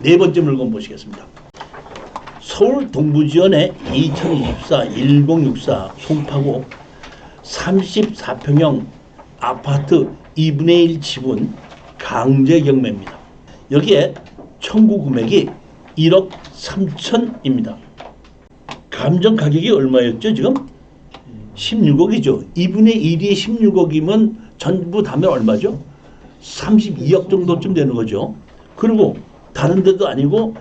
네 번째 물건 보시겠습니다. 서울 동부지원의 2024-1064 송파구 34평형 아파트 2분의 1 지분 강제 경매입니다. 여기에 청구 금액이 1억 3천입니다. 감정 가격이 얼마였죠? 지금 16억이죠. 2분의 1이 16억이면 전부 다면 얼마죠? 32억 정도쯤 되는 거죠. 그리고 다른 데도 아니고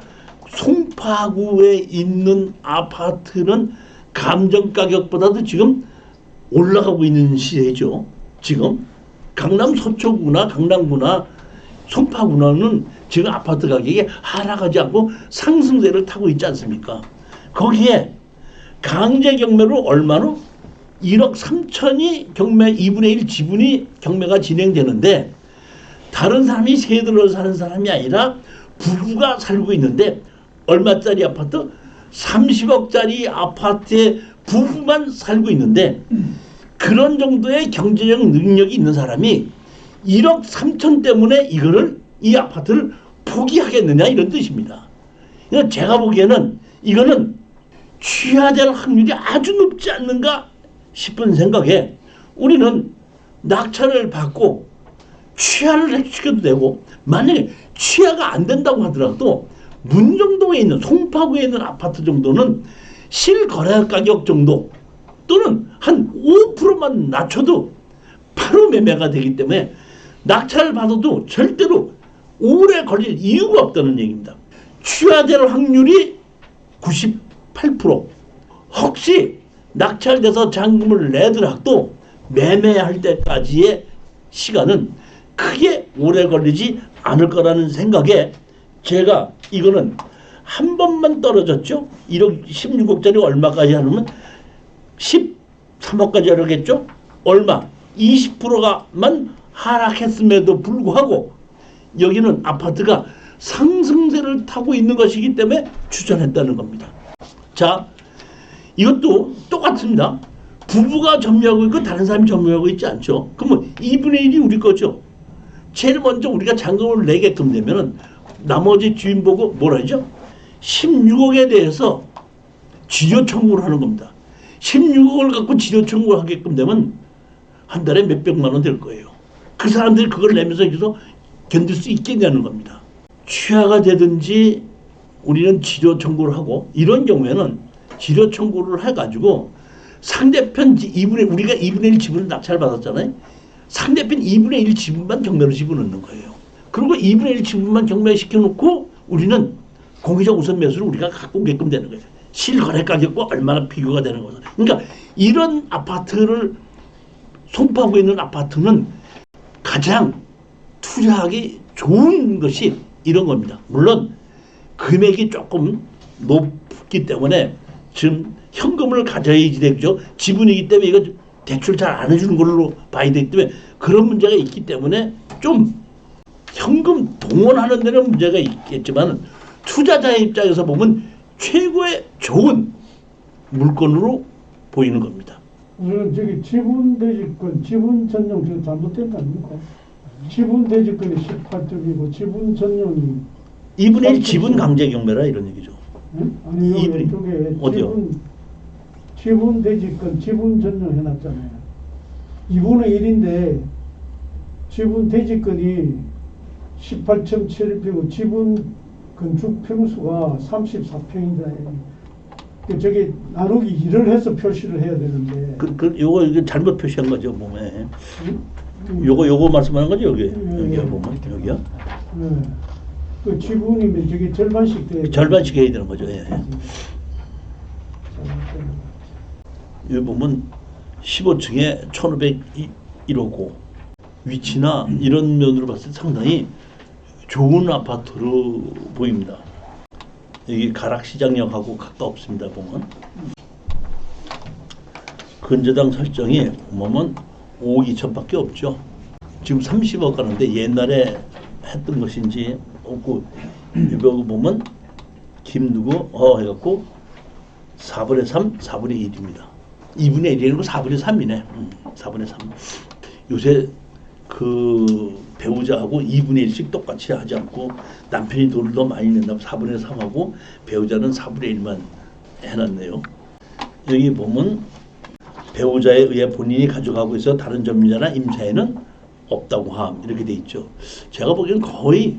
송파구에 있는 아파트는 감정 가격보다도 지금 올라가고 있는 시세죠. 지금 강남 서초구나 강남구나 송파구는 지금 아파트 가격이 하락하지 않고 상승세를 타고 있지 않습니까? 거기에 강제 경매로 얼마로? 1억 3천이 경매 2분의 1 지분이 경매가 진행되는데 다른 사람이 세들어 사는 사람이 아니라 부부가 살고 있는데 얼마짜리 아파트? 30억짜리 아파트에 부부만 살고 있는데 그런 정도의 경제적 능력이 있는 사람이 1억 3천 때문에 이 아파트를 포기하겠느냐 이런 뜻입니다. 제가 보기에는 이거는 취하될 확률이 아주 높지 않는가 싶은 생각에 우리는 낙찰을 받고 취하를 시켜도 되고 만약에 취하가 안 된다고 하더라도 문정동에 있는 송파구에 있는 아파트 정도는 실거래 가격 정도 또는 한 5%만 낮춰도 바로 매매가 되기 때문에 낙찰을 받아도 절대로 오래 걸릴 이유가 없다는 얘기입니다. 취하될 확률이 98%. 혹시 낙찰돼서 잔금을 내더라도 매매할 때까지의 시간은 크게 오래 걸리지 않을 거라는 생각에 제가 이거는 한 번만 떨어졌죠. 1억 16억짜리 얼마까지 하면 13억까지 하겠죠. 얼마? 20%가만 하락했음에도 불구하고 여기는 아파트가 상승세를 타고 있는 것이기 때문에 추천했다는 겁니다. 자, 이것도 똑같습니다. 부부가 점유하고 있고 다른 사람이 점유하고 있지 않죠. 그러면 2분의 1이 우리 거죠. 제일 먼저 우리가 잔금을 내게끔 되면은 나머지 주인 보고 뭐라 하죠? 16억에 대해서 지료 청구를 하는 겁니다. 16억을 갖고 지료 청구를 하게끔 되면 한 달에 몇백만 원 될 거예요. 그 사람들이 그걸 내면서 여기서 견딜 수 있겠냐는 겁니다. 취하가 되든지 우리는 지료 청구를 하고 이런 경우에는 지료 청구를 해가지고 상대편 우리가 2분의 1 지분을 낙찰 받았잖아요. 상대편 2분의 1 지분만 경매로 집어넣는 거예요. 그리고 2분의 1 지분만 경매시켜 놓고 우리는 공개적 우선 매수를 우리가 갖고 오게끔 되는 거예요. 실거래 가격과 얼마나 비교가 되는 거죠. 그러니까 이런 아파트를 송파구에 있는 아파트는 가장 투자하기 좋은 것이 이런 겁니다. 물론 금액이 조금 높기 때문에 지금 현금을 가져야지 되죠. 지분이기 때문에 이거 대출 잘 안 해주는 걸로 봐야 되기 때문에 그런 문제가 있기 때문에 좀 현금 동원하는 데는 문제가 있겠지만 투자자의 입장에서 보면 최고의 좋은 물건으로 보이는 겁니다. 저기 지분 대지권, 지분 전용 지금 잘못된 거 아닙니까? 지분 대지권이 18쪽이고 지분 전용이 2분의 1 지분 강제 경매라 이런 얘기죠. 응? 아니요, 이쪽에 어디요? 지분 대지권, 지분 전용 해놨잖아요. 2분의 1인데 지분 대지권이 18.7평이고 지분 건축 평수가 34평인데 저게 나누기 1을 해서 표시를 해야 되는데 요거 이게 잘못 표시한 거죠 몸에. 요거 말씀하는 거죠 여기. 여기야 보면 여기야. 그 지분이면 저게 절반씩 돼야 절반씩 해야 되는 거죠. 예. 여기 보면 15층에 1501호고 위치나 이런 면으로 봤을 때 상당히 좋은 아파트로 보입니다. 여기 가락시장역하고 가깝습니다. 보면 근저당 설정이 보면 5억 2천밖에 없죠. 지금 30억 가는데 옛날에 했던 것인지 없고 여기 보면 김누구 해갖고 4분의 3, 4분의 1입니다. 2분의 1이 아니고 4분의 3이네. 4분의 3. 요새 그 배우자하고 2분의 1씩 똑같이 하지 않고 남편이 돈을 더 많이 낸다고 4분의 3하고 배우자는 4분의 1만 해놨네요. 여기 보면 배우자에 의해 본인이 가져가고 있어 다른 전문자나 임차인은 없다고 함 이렇게 돼 있죠. 제가 보기엔 거의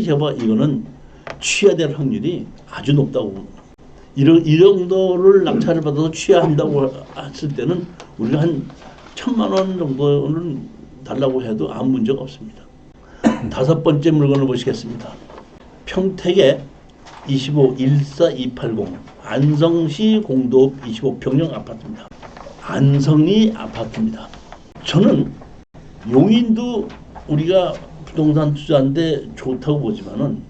제가 이거는 취하될 확률이 아주 높다고. 이 정도를 낙찰을 받아서 취하한다고 했을 때는 우리가 한 1,000만 원 정도는 달라고 해도 아무 문제가 없습니다. 다섯 번째 물건을 보시겠습니다. 평택에 14280 안성시 공도읍 25평형 아파트입니다. 안성이 아파트입니다. 저는 용인도 우리가 부동산 투자인데 좋다고 보지만은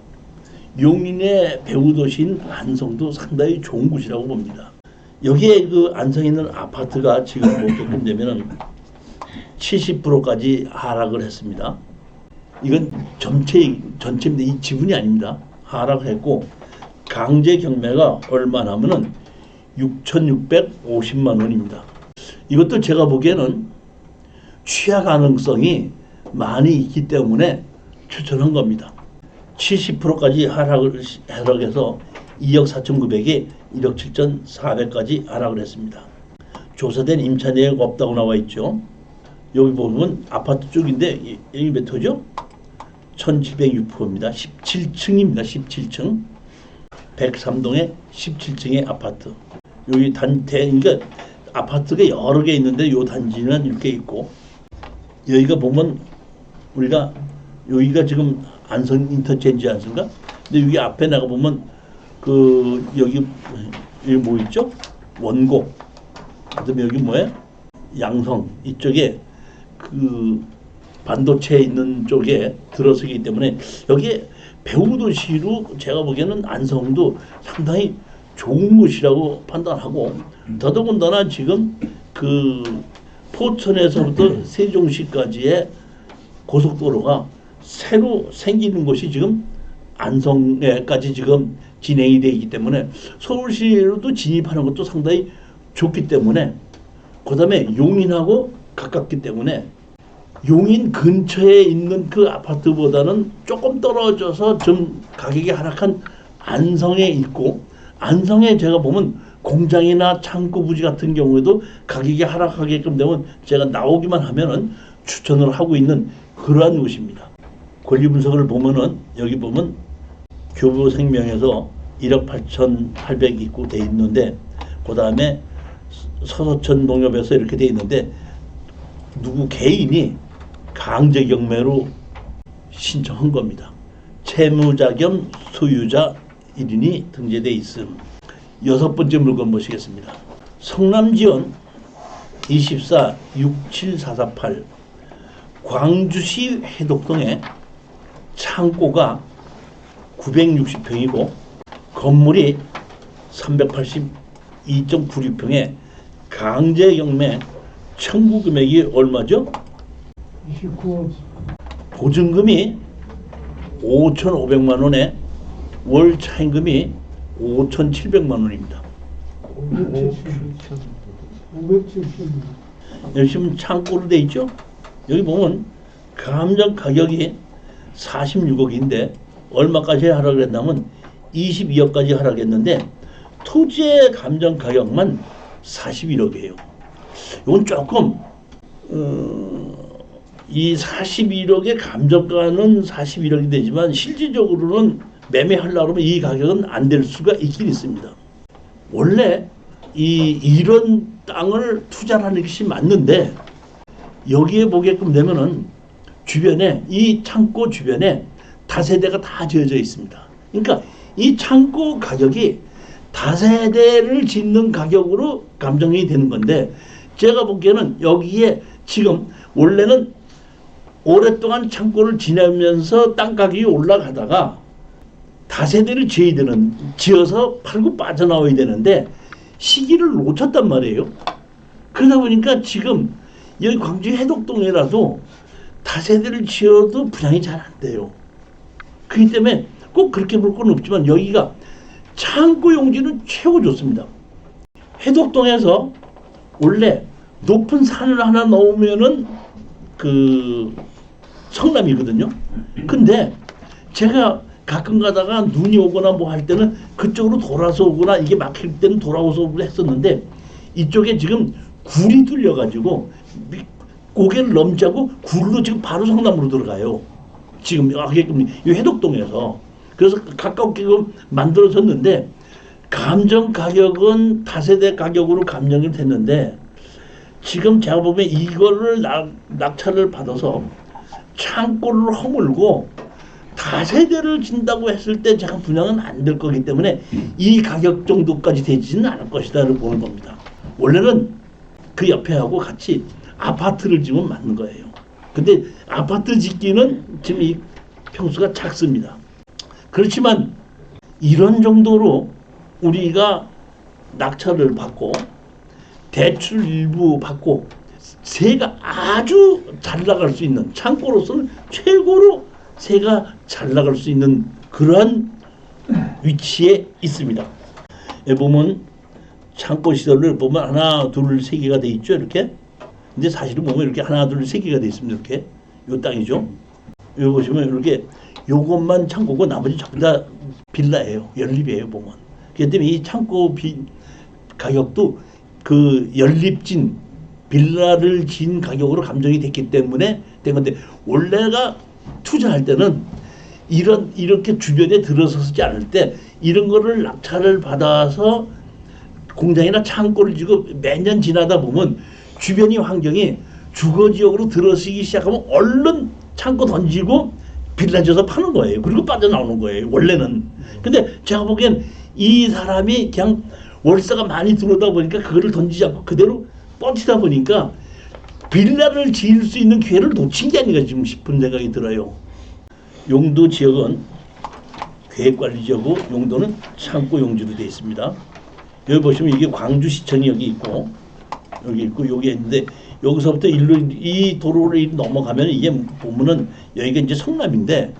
용인의 배후 도시인 안성도 상당히 좋은 곳이라고 봅니다. 여기에 그 안성에 있는 아파트가 지금 보게끔 되면은 70%까지 하락을 했습니다. 이건 전체인데 이 지분이 아닙니다. 하락했고 강제 경매가 얼마나 하면은 6,650만 원입니다. 이것도 제가 보기에는 취하 가능성이 많이 있기 때문에 추천한 겁니다. 70%까지 하락해서 2억 4,900에 1억 7,400까지 하락을 했습니다. 조사된 임차 내역 없다고 나와 있죠. 여기 보면 아파트 쪽인데 여기 몇 호죠? 1706호입니다. 17층입니다. 17층. 103동의 17층의 아파트. 여기 그러니까 아파트가 여러 개 있는데 요 단지는 이렇게 있고 여기가 보면 우리가 여기가 지금 안성 인터체인지 않습니까? 근데 여기 앞에 나가 보면 그 여기 뭐 있죠? 원곡. 그다음에 여기 뭐예요? 양성 이쪽에 그 반도체 있는 쪽에 들어서기 때문에 여기에 배후도시로 제가 보기에는 안성도 상당히 좋은 곳이라고 판단하고 더더군다나 지금 그 포천에서부터 세종시까지의 고속도로가 새로 생기는 곳이 지금 안성에까지 지금 진행이 되어 있기 때문에 서울시로도 진입하는 것도 상당히 좋기 때문에 그다음에 용인하고 가깝기 때문에 용인 근처에 있는 그 아파트보다는 조금 떨어져서 좀 가격이 하락한 안성에 있고 안성에 제가 보면 공장이나 창고 부지 같은 경우에도 가격이 하락하게끔 되면 제가 나오기만 하면은 추천을 하고 있는 그러한 곳입니다. 권리 분석을 보면은 여기 보면 교보생명에서 1억 8,800 있고 돼 있는데 그 다음에 서서천 농협에서 이렇게 돼 있는데 누구 개인이 강제 경매로 신청한 겁니다. 채무자 겸 소유자 1인이 등재돼 있음. 여섯 번째 물건 보시겠습니다. 성남지원 24-67448 광주시 해독동에 창고가 960평이고 건물이 382.96평에 강제 경매 청구 금액이 얼마죠? 29억. 보증금이 5,500만 원에 월 차임금이 5,700만 원입니다. 570. 열심히 창고로 돼 있죠. 여기 보면 감정 가격이 46억인데 얼마까지 하락을 했냐면 22억까지 하락했는데 토지의 감정 가격만 41억이에요. 이건 조금 이 41억의 감정가는 41억이 되지만 실질적으로는 매매하려고 하면 이 가격은 안 될 수가 있긴 있습니다. 원래 이런 땅을 투자하는 것이 맞는데 여기에 보게끔 되면은 주변에 이 창고 주변에 다세대가 다 지어져 있습니다. 그러니까 이 창고 가격이 다세대를 짓는 가격으로 감정이 되는 건데 제가 보기에는 여기에 지금 원래는 오랫동안 창고를 지내면서 땅 가격이 올라가다가 다세대를 지어서 팔고 빠져나와야 되는데 시기를 놓쳤단 말이에요. 그러다 보니까 지금 여기 광주 해독동이라도 다세대를 지어도 분양이 잘 안 돼요. 그렇기 때문에 꼭 그렇게 볼 건 없지만 여기가 창고 용지는 최고 좋습니다. 해독동에서 원래 높은 산을 하나 넣으면은 그 성남이거든요. 근데 제가 가끔 가다가 눈이 오거나 뭐 할 때는 그쪽으로 돌아서 오거나 이게 막힐 때는 돌아와서 오고 했었는데 이쪽에 지금 굴이 뚫려가지고 고개를 넘자고 굴로 지금 바로 성남으로 들어가요. 지금 이 회덕동에서. 그래서 가깝게 만들어졌는데 감정 가격은 다세대 가격으로 감정이 됐는데 지금 제가 보면 이거를 낙찰을 받아서 창고를 허물고 다세대를 진다고 했을 때 제가 분양은 안 될 거기 때문에 이 가격 정도까지 되지는 않을 것이다를 보는 겁니다. 원래는 그 옆에하고 같이 아파트를 지으면 맞는 거예요. 근데 아파트 짓기는 지금 이 평수가 작습니다. 그렇지만 이런 정도로 우리가 낙찰을 받고 대출 일부 받고 새가 아주 잘 나갈 수 있는 창고로서는 최고로 새가 잘 나갈 수 있는 그러한 위치에 있습니다. 여기 보면 창고 시설을 보면 하나 둘 세 개가 돼 있죠 이렇게. 근데 사실은 보면 이렇게 하나 둘 세 개가 돼 있습니다 이렇게. 요 땅이죠. 여기 보시면 이렇게 요것만 창고고 나머지 전부 다 빌라예요. 연립이에요 보면. 그렇기 때문에 이 창고 가격도 그 연립진 빌라를 진 가격으로 감정이 됐기 때문에 된 건데 원래가 투자할 때는 이렇게 주변에 들어서지 않을 때 이런 거를 낙찰을 받아서 공장이나 창고를 지고 몇 년 지나다 보면 주변의 환경이 주거지역으로 들어서기 시작하면 얼른 창고 던지고 빌라 지어서 파는 거예요. 그리고 빠져나오는 거예요. 원래는. 근데 제가 보기엔 이 사람이 그냥 월세가 많이 들어오다 보니까 그거를 던지지 않고 그대로 버티다 보니까 빌라를 지을 수 있는 기회를 놓친 게 아닌가 지금 싶은 생각이 들어요. 용도 지역은 계획관리지역이고 용도는 창고 용지로 되어 있습니다. 여기 보시면 이게 광주시청이 여기 있고 여기 있는데 여기서부터 이 도로를 넘어가면 이게 보면은 여기가 이제 성남인데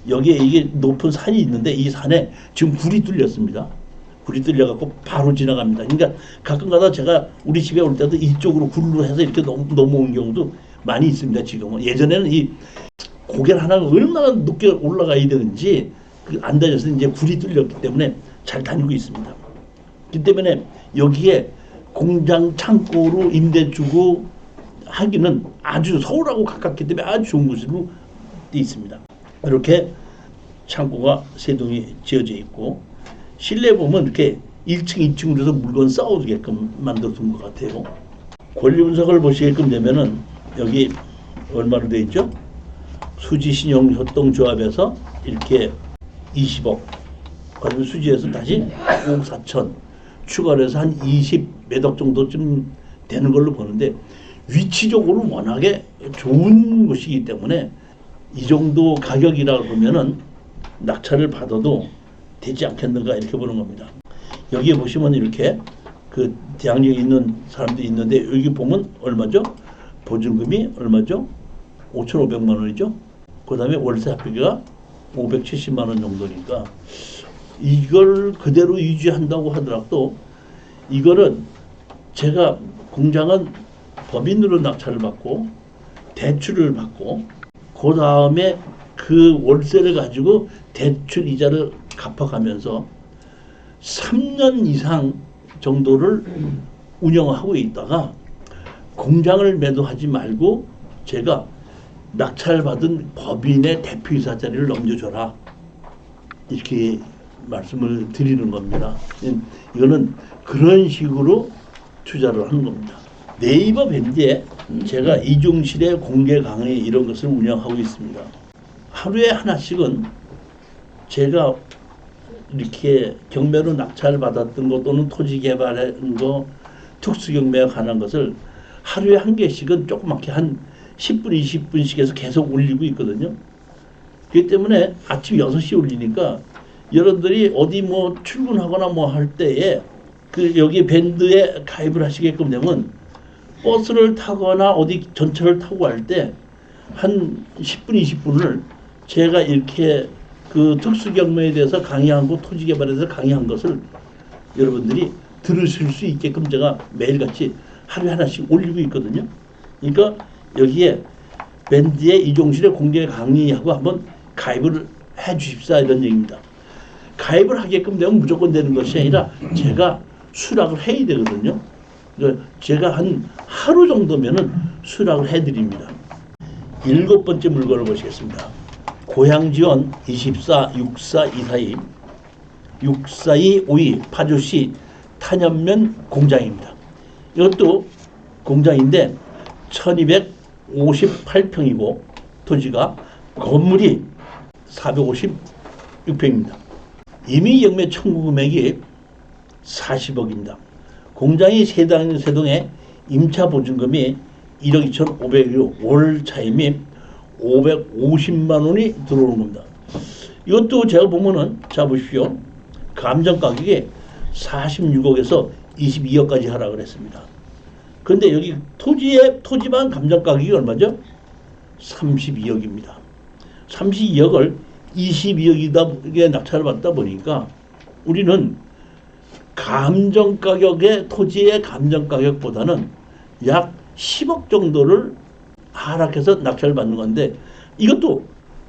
여기에 이게 높은 산이 있는데 이 산에 지금 굴이 뚫렸습니다. 굴이 뚫려갖고 바로 지나갑니다. 그러니까 가끔 가다 제가 우리 집에 올 때도 이쪽으로 굴로 해서 이렇게 넘어온 경우도 많이 있습니다. 지금은. 예전에는 이 고개를 하나가 얼마나 높게 올라가야 되는지 안 다녀서 이제 굴이 뚫렸기 때문에 잘 다니고 있습니다. 그렇기 때문에 여기에 공장 창고로 임대 주고 하기는 아주 서울하고 가깝기 때문에 아주 좋은 곳으로 되어 있습니다. 이렇게 창고가 세 동이 지어져 있고 실내 보면 이렇게 1층, 2층으로 해서 물건 쌓아두게끔 만들어둔 것 같아요. 권리 분석을 보시게끔 되면은 여기 얼마로 되어 있죠? 수지신용협동조합에서 이렇게 20억, 그러면 수지에서 다시 5억 4천 추가를 해서 한 20 몇 억 정도쯤 되는 걸로 보는데 위치적으로 워낙에 좋은 곳이기 때문에 이 정도 가격이라고 보면은 낙찰을 받아도 되지 않겠는가 이렇게 보는 겁니다. 여기에 보시면 이렇게 그 대학력에 있는 사람들이 있는데 여기 보면 얼마죠? 보증금이 얼마죠? 5,500만 원이죠. 그 다음에 월세 합비가 570만 원 정도니까 이걸 그대로 유지한다고 하더라도 이거는 제가 공장은 법인으로 낙찰을 받고 대출을 받고 그 다음에 그 월세를 가지고 대출 이자를 갚아가면서 3년 이상 정도를 운영하고 있다가 공장을 매도하지 말고 제가 낙찰받은 법인의 대표이사 자리를 넘겨줘라 이렇게 말씀을 드리는 겁니다. 이거는 그런 식으로 투자를 하는 겁니다. 네이버 밴드에 제가 이중실의 공개 강의 이런 것을 운영하고 있습니다. 하루에 하나씩은 제가 이렇게 경매로 낙찰 받았던 것 또는 토지 개발한 거 특수경매에 관한 것을 하루에 한 개씩은 조그맣게 한 10분 20분씩 해서 계속 올리고 있거든요. 그렇기 때문에 아침 6시에 올리니까 여러분들이 어디 뭐 출근하거나 뭐 할 때에 그 여기 밴드에 가입을 하시게끔 되면 버스를 타거나 어디 전철을 타고 할 때 한 10분 20분을 제가 이렇게 그 특수경매에 대해서 강의한 거 토지 개발에 대해서 강의한 것을 여러분들이 들으실 수 있게끔 제가 매일같이 하루에 하나씩 올리고 있거든요. 그러니까 여기에 밴드의 이종실의 공개 강의하고 한번 가입을 해 주십사 이런 얘기입니다. 가입을 하게끔 되면 무조건 되는 것이 아니라 제가 수락을 해야 되거든요. 제가 한 하루 정도면은 수락을 해드립니다. 7번째 물건을 보시겠습니다. 고향지원 24 64 242 642 52 파주시 탄현면 공장입니다. 이것도 공장인데 1258평이고 토지가 건물이 456평입니다. 이미 영매 청구 금액이 40억입니다. 공장이 세동에 임차 보증금이 1억 2,500이고 월 차임이 550만 원이 들어오는 겁니다. 이것도 제가 보면은 자 보십시오. 감정 가격이 46억에서 22억까지 하락을 했습니다. 그런데 여기 토지만 감정 가격이 얼마죠? 32억입니다. 32억을 22억이다 낙찰을 받다 보니까 우리는 감정 가격의 토지의 감정 가격보다는 약 10억 정도를 하락해서 낙찰을 받는 건데 이것도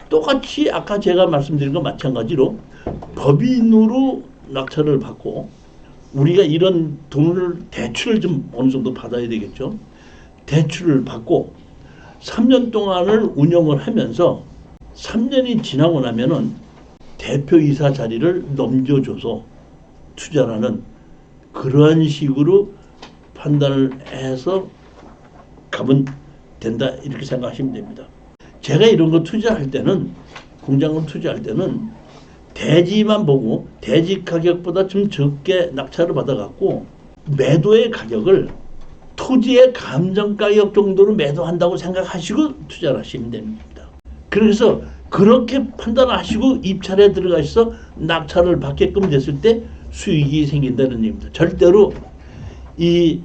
똑같이 아까 제가 말씀드린 것 마찬가지로 법인으로 낙찰을 받고 우리가 이런 돈을 대출을 좀 어느 정도 받아야 되겠죠. 대출을 받고 3년 동안을 운영을 하면서 3년이 지나고 나면은 대표이사 자리를 넘겨줘서 투자라는 그러한 식으로 판단을 해서 가면 된다 이렇게 생각하시면 됩니다. 제가 이런 거 투자할 때는 공장을 투자할 때는 대지만 보고 대지 가격보다 좀 적게 낙찰을 받아갖고 매도의 가격을 토지의 감정 가격 정도로 매도한다고 생각하시고 투자를 하시면 됩니다. 그래서 그렇게 판단하시고 입찰에 들어가셔서 낙찰을 받게끔 됐을 때 수익이 생긴다는 얘기입니다. 절대로 이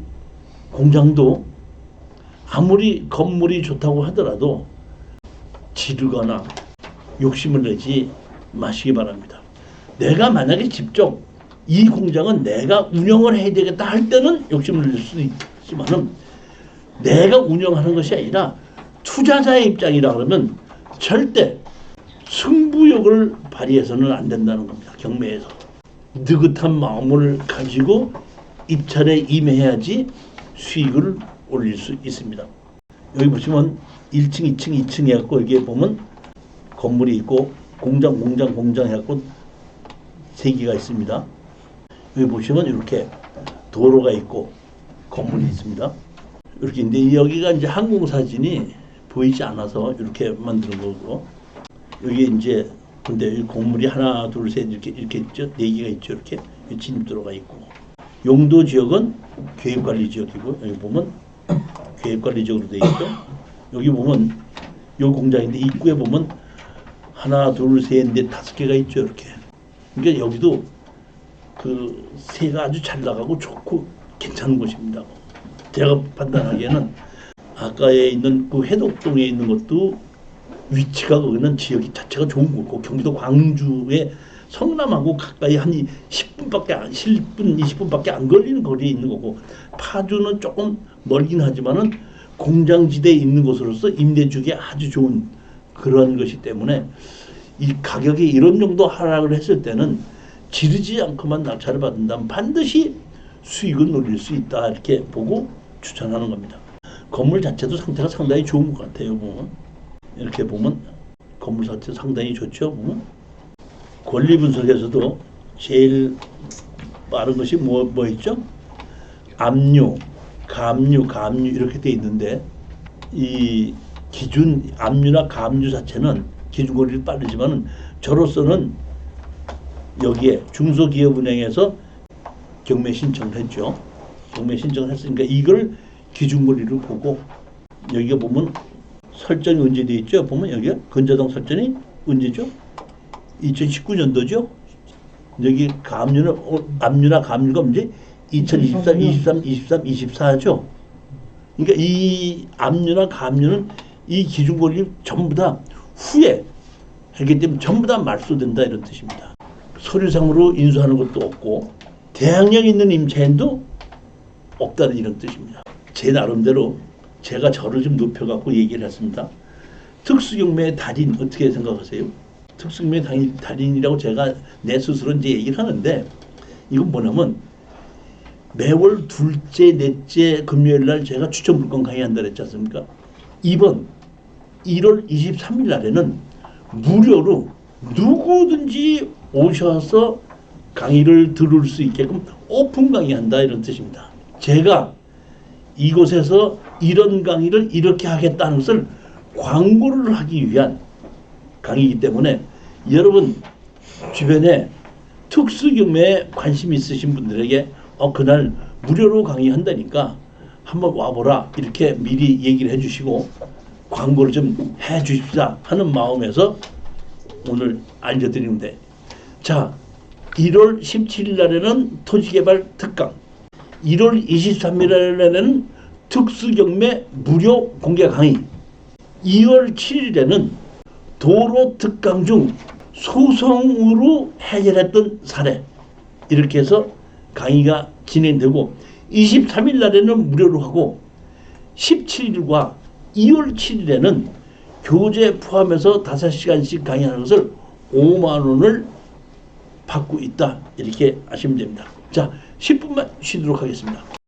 공장도 아무리 건물이 좋다고 하더라도 지르거나 욕심을 내지 마시기 바랍니다. 내가 만약에 직접 이 공장은 내가 운영을 해야 되겠다 할 때는 욕심을 낼 수 있지만은 내가 운영하는 것이 아니라 투자자의 입장이라 그러면 절대 승부욕을 발휘해서는 안 된다는 겁니다. 경매에서 느긋한 마음을 가지고 입찰에 임해야지 수익을 올릴 수 있습니다. 여기 보시면 1층, 2층, 2층 해갖고 여기에 보면 건물이 있고 공장 해갖고 3개가 있습니다. 여기 보시면 이렇게 도로가 있고 건물이 있습니다. 이렇게 근데 여기가 이제 항공사진이 보이지 않아서 이렇게 만든 거고 여기 이제 근데 여기 건물이 하나, 둘, 셋 이렇게 있죠. 4개가 있죠. 이렇게 진입도로가 있고 용도 지역은 계획관리 지역이고 여기 보면 계획관리 지역으로 되어 있죠. 여기 보면 이 공장인데 입구에 보면 하나, 둘, 셋, 넷, 5개가 있죠. 이렇게. 그러니까 여기도 그 새가 아주 잘 나가고 좋고 괜찮은 곳입니다. 제가 판단하기에는 아까에 있는 그 해독동에 있는 것도 위치가 거기는 지역이 자체가 좋은 거고 경기도 광주의 성남하고 가까이 한 10분밖에 20분밖에 안 걸리는 거리에 있는 거고 파주는 조금 멀긴 하지만은 공장지대에 있는 곳으로서 임대주기에 아주 좋은 그런 것이 때문에 이 가격이 이런 정도 하락을 했을 때는 지르지 않고만 낙찰을 받는다면 반드시 수익을 노릴 수 있다 이렇게 보고 추천하는 겁니다. 건물 자체도 상태가 상당히 좋은 것 같아요. 보면. 이렇게 보면 건물 자체 상당히 좋죠. 보면. 권리 분석에서도 제일 빠른 것이 뭐 있죠? 압류, 감류 이렇게 돼 있는데 이 기준 압류나 감류 자체는 기준 권리는 빠르지만은 저로서는 여기에 중소기업은행에서 경매 신청을 했죠. 경매 신청을 했으니까 이걸 기준 권리로 보고 여기가 보면 설정이 언제 돼 있죠? 보면 여기가 건자동 설정이 언제죠? 2019년도죠. 여기 압류나 감류가 언제? 2023, 24죠. 그러니까 이 압류나 감류는 이 기준 권리 전부 다 후에 하기 때문에 전부 다 말소된다 이런 뜻입니다. 서류상으로 인수하는 것도 없고 대항력 있는 임차인도 없다는 이런 뜻입니다. 제 나름대로 제가 저를 좀 높여갖고 얘기를 했습니다. 특수경매 달인 어떻게 생각하세요? 특수경매 달인이라고 제가 내 스스로 이제 얘기를 하는데 이건 뭐냐면 매월 둘째, 넷째 금요일 날 제가 추천 물건 강의한다 그랬지 않습니까? 이번 1월 23일 날에는 무료로 누구든지 오셔서 강의를 들을 수 있게끔 오픈 강의한다 이런 뜻입니다. 제가 이곳에서 이런 강의를 이렇게 하겠다는 것을 광고를 하기 위한 강의이기 때문에 여러분 주변에 특수경매에 관심 있으신 분들에게 그날 무료로 강의한다니까 한번 와보라 이렇게 미리 얘기를 해주시고 광고를 좀 해주십사 하는 마음에서 오늘 알려드리는데, 자 1월 17일 날에는 토지개발 특강, 1월 23일 날에는 특수경매 무료 공개 강의, 2월 7일에는 도로 특강 중 소송으로 해결했던 사례, 이렇게 해서 강의가 진행되고 23일 날에는 무료로 하고 17일과 2월 7일에는 교재 포함해서 5시간씩 강의하는 것을 5만 원을 받고 있다 이렇게 아시면 됩니다. 자 10분만 쉬도록 하겠습니다.